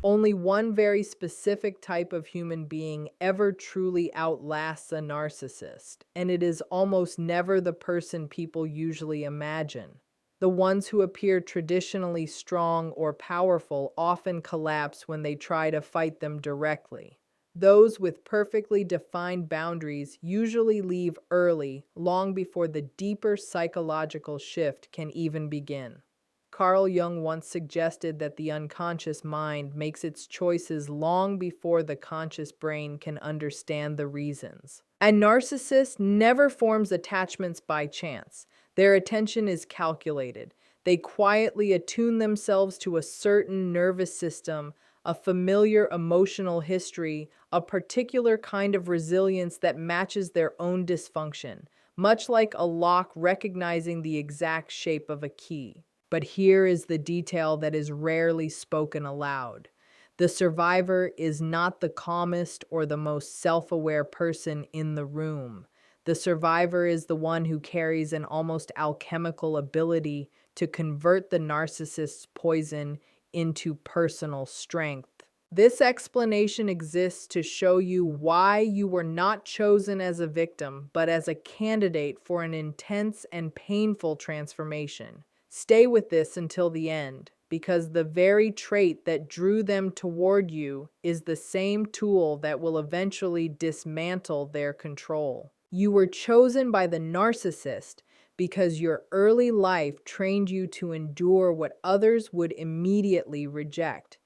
Only one very specific type of human being ever truly outlasts a narcissist, and it is almost never the person people usually imagine. The ones who appear traditionally strong or powerful often collapse when they try to fight them directly. Those with perfectly defined boundaries usually leave early, long before the deeper psychological shift can even begin. Carl Jung once suggested that the unconscious mind makes its choices long before the conscious brain can understand the reasons. A narcissist never forms attachments by chance. Their attention is calculated. They quietly attune themselves to a certain nervous system, a familiar emotional history, a particular kind of resilience that matches their own dysfunction, much like a lock recognizing the exact shape of a key. But here is the detail that is rarely spoken aloud. The survivor is not the calmest or the most self-aware person in the room. The survivor is the one who carries an almost alchemical ability to convert the narcissist's poison into personal strength. This explanation exists to show you why you were not chosen as a victim, but as a candidate for an intense and painful transformation. Stay with this until the end, because the very trait that drew them toward you is the same tool that will eventually dismantle their control. You were chosen by the narcissist because your early life trained you to endure what others would immediately reject.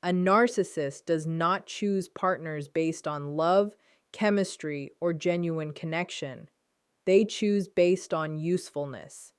A narcissist does not choose partners based on love, chemistry, or genuine connection. They choose based on usefulness.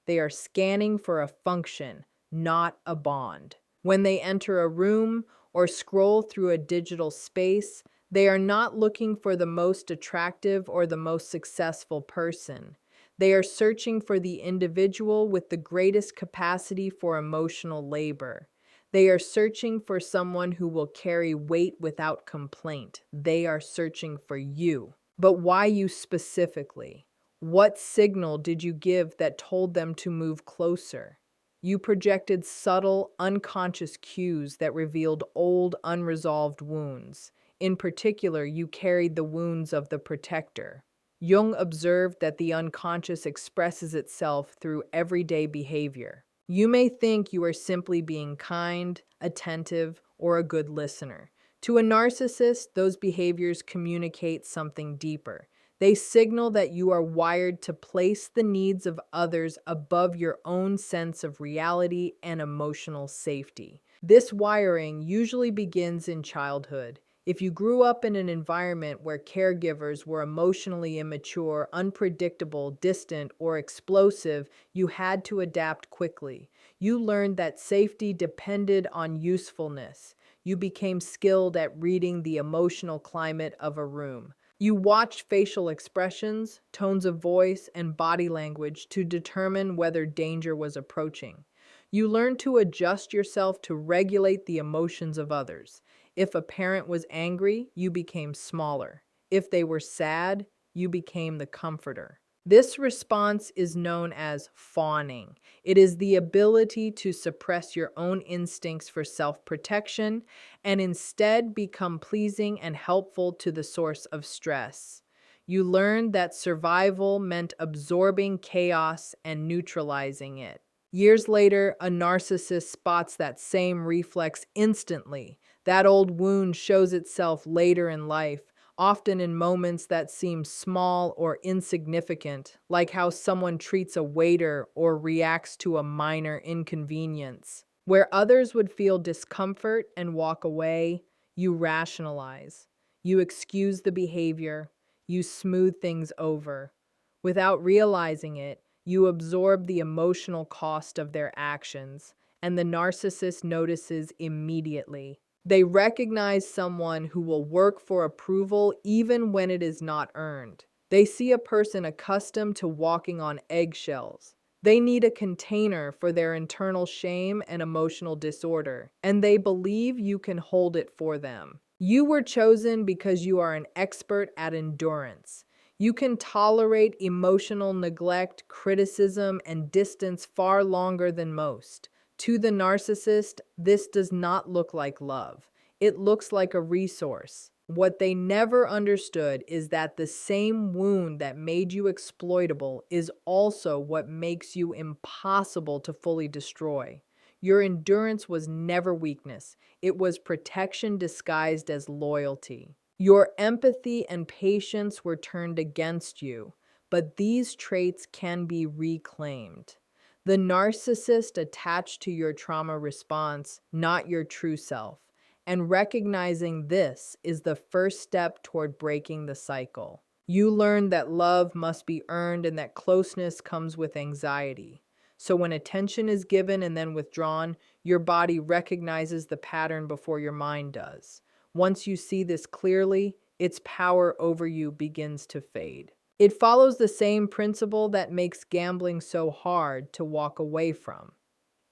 They are scanning for a function, not a bond. When they enter a room or scroll through a digital space, they are not looking for the most attractive or the most successful person. They are searching for the individual with the greatest capacity for emotional labor. They are searching for someone who will carry weight without complaint. They are searching for you. But why you specifically? What signal did you give that told them to move closer? You projected subtle, unconscious cues that revealed old, unresolved wounds. In particular, you carried the wounds of the protector. Jung observed that the unconscious expresses itself through everyday behavior. You may think you are simply being kind, attentive, or a good listener. To a narcissist, those behaviors communicate something deeper. They signal that you are wired to place the needs of others above your own sense of reality and emotional safety. This wiring usually begins in childhood. If you grew up in an environment where caregivers were emotionally immature, unpredictable, distant, or explosive, you had to adapt quickly. You learned that safety depended on usefulness. You became skilled at reading the emotional climate of a room. You watched facial expressions, tones of voice, and body language to determine whether danger was approaching. You learned to adjust yourself to regulate the emotions of others. If a parent was angry, you became smaller. If they were sad, you became the comforter. This response is known as fawning. It is the ability to suppress your own instincts for self-protection and instead become pleasing and helpful to the source of stress. You learned that survival meant absorbing chaos and neutralizing it. Years later, a narcissist spots that same reflex instantly. That old wound shows itself later in life, often in moments that seem small or insignificant, like how someone treats a waiter or reacts to a minor inconvenience. Where others would feel discomfort and walk away, you rationalize. You excuse the behavior. You smooth things over. Without realizing it, you absorb the emotional cost of their actions, and the narcissist notices immediately. They recognize someone who will work for approval even when it is not earned. They see a person accustomed to walking on eggshells. They need a container for their internal shame and emotional disorder, and they believe you can hold it for them. You were chosen because you are an expert at endurance. You can tolerate emotional neglect, criticism, and distance far longer than most. To the narcissist, this does not look like love. It looks like a resource. What they never understood is that the same wound that made you exploitable is also what makes you impossible to fully destroy. Your endurance was never weakness, it was protection disguised as loyalty. Your empathy and patience were turned against you, but these traits can be reclaimed. The narcissist attached to your trauma response, not your true self. And recognizing this is the first step toward breaking the cycle. You learn that love must be earned and that closeness comes with anxiety. So when attention is given and then withdrawn, your body recognizes the pattern before your mind does. Once you see this clearly, its power over you begins to fade. It follows the same principle that makes gambling so hard to walk away from.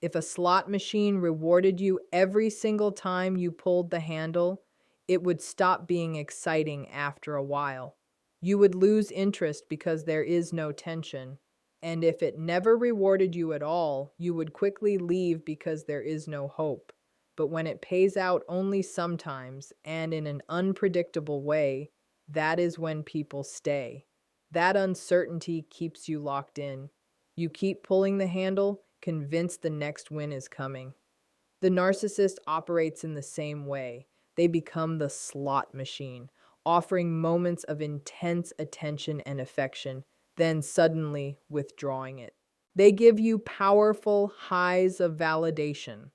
If a slot machine rewarded you every single time you pulled the handle, it would stop being exciting after a while. You would lose interest because there is no tension. And if it never rewarded you at all, you would quickly leave because there is no hope. But when it pays out only sometimes and in an unpredictable way, that is when people stay. That uncertainty keeps you locked in. You keep pulling the handle, convinced the next win is coming. The narcissist operates in the same way. They become the slot machine, offering moments of intense attention and affection, then suddenly withdrawing it. They give you powerful highs of validation,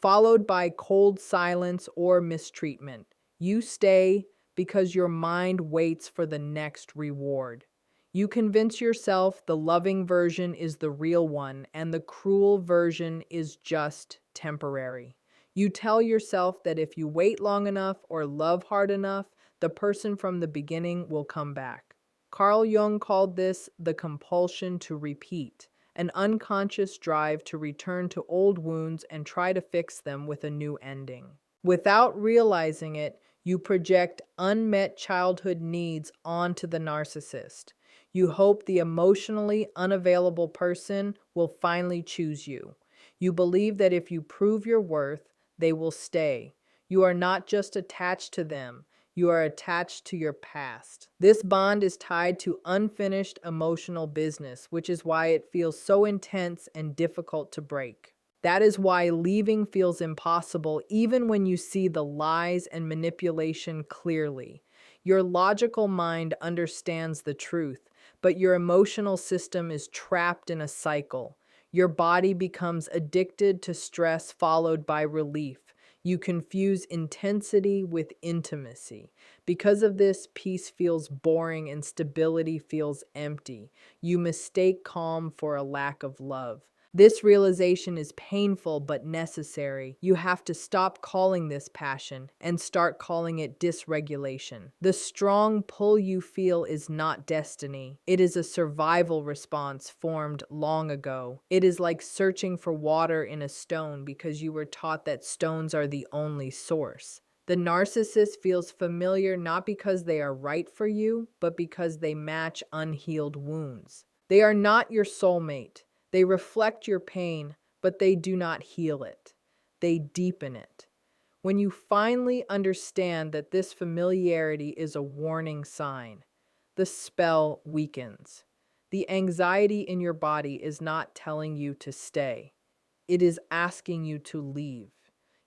followed by cold silence or mistreatment. You stay because your mind waits for the next reward. You convince yourself the loving version is the real one and the cruel version is just temporary. You tell yourself that if you wait long enough or love hard enough, the person from the beginning will come back. Carl Jung called this the compulsion to repeat, an unconscious drive to return to old wounds and try to fix them with a new ending. Without realizing it, you project unmet childhood needs onto the narcissist. You hope the emotionally unavailable person will finally choose you. You believe that if you prove your worth, they will stay. You are not just attached to them, you are attached to your past. This bond is tied to unfinished emotional business, which is why it feels so intense and difficult to break. That is why leaving feels impossible even when you see the lies and manipulation clearly. Your logical mind understands the truth, but your emotional system is trapped in a cycle. Your body becomes addicted to stress followed by relief. You confuse intensity with intimacy. Because of this, peace feels boring and stability feels empty. You mistake calm for a lack of love. This realization is painful but necessary. You have to stop calling this passion and start calling it dysregulation. The strong pull you feel is not destiny. It is a survival response formed long ago. It is like searching for water in a stone because you were taught that stones are the only source. The narcissist feels familiar not because they are right for you, but because they match unhealed wounds. They are not your soulmate. They reflect your pain, but they do not heal it. They deepen it. When you finally understand that this familiarity is a warning sign, the spell weakens. The anxiety in your body is not telling you to stay. It is asking you to leave.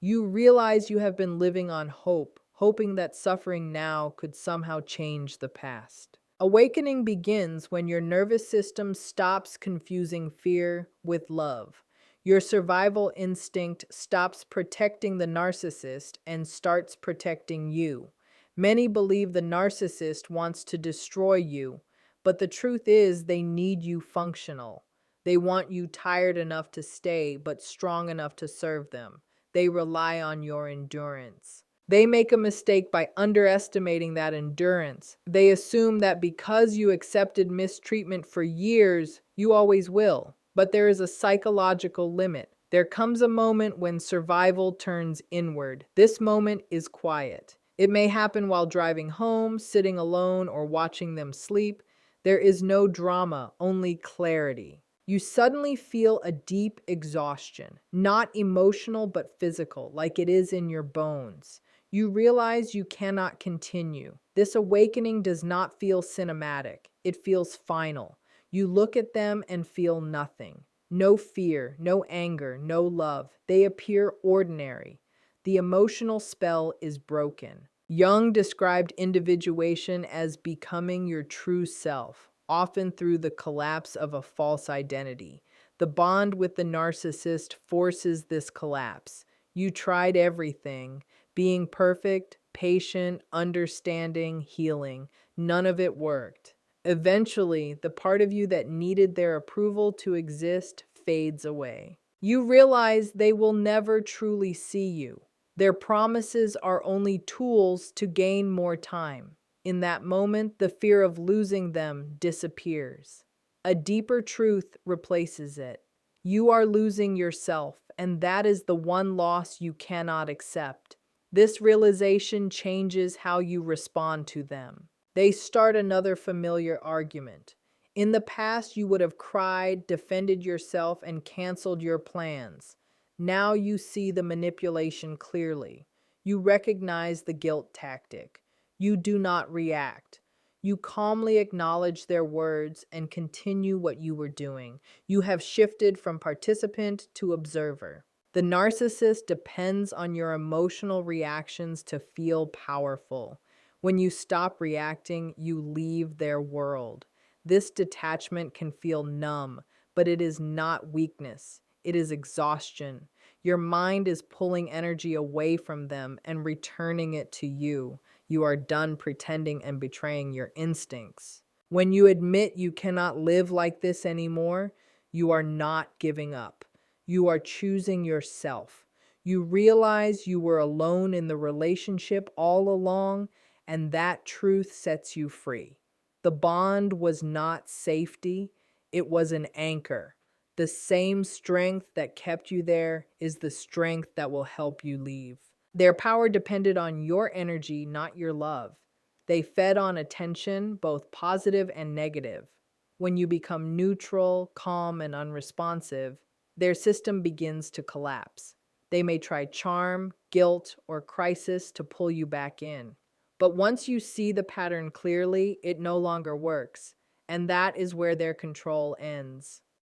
You realize you have been living on hope, hoping that suffering now could somehow change the past. Awakening begins when your nervous system stops confusing fear with love. Your survival instinct stops protecting the narcissist and starts protecting you. Many believe the narcissist wants to destroy you, but the truth is they need you functional. They want you tired enough to stay, but strong enough to serve them. They rely on your endurance. They make a mistake by underestimating that endurance. They assume that because you accepted mistreatment for years, you always will. But there is a psychological limit. There comes a moment when survival turns inward. This moment is quiet. It may happen while driving home, sitting alone, or watching them sleep. There is no drama, only clarity. You suddenly feel a deep exhaustion, not emotional but physical, like it is in your bones. You realize you cannot continue. This awakening does not feel cinematic, it feels final. You look at them and feel nothing. No fear, no anger, no love. They appear ordinary. The emotional spell is broken. Jung described individuation as becoming your true self, often through the collapse of a false identity. The bond with the narcissist forces this collapse. You tried everything, being perfect, patient, understanding, healing. None of it worked. Eventually, the part of you that needed their approval to exist fades away. You realize they will never truly see you. Their promises are only tools to gain more time. In that moment, the fear of losing them disappears. A deeper truth replaces it. You are losing yourself, and that is the one loss you cannot accept. This realization changes how you respond to them. They start another familiar argument. In the past, you would have cried, defended yourself, and canceled your plans. Now you see the manipulation clearly. You recognize the guilt tactic. You do not react. You calmly acknowledge their words and continue what you were doing. You have shifted from participant to observer. The narcissist depends on your emotional reactions to feel powerful. When you stop reacting, you leave their world. This detachment can feel numb, but it is not weakness. It is exhaustion. Your mind is pulling energy away from them and returning it to you. You are done pretending and betraying your instincts. When you admit you cannot live like this anymore, you are not giving up. You are choosing yourself. You realize you were alone in the relationship all along, and that truth sets you free. The bond was not safety, it was an anchor. The same strength that kept you there is the strength that will help you leave. Their power depended on your energy, not your love. They fed on attention, both positive and negative. When you become neutral, calm, and unresponsive, their system begins to collapse. They may try charm, guilt, or crisis to pull you back in. But once you see the pattern clearly, it no longer works. And that is where their control ends.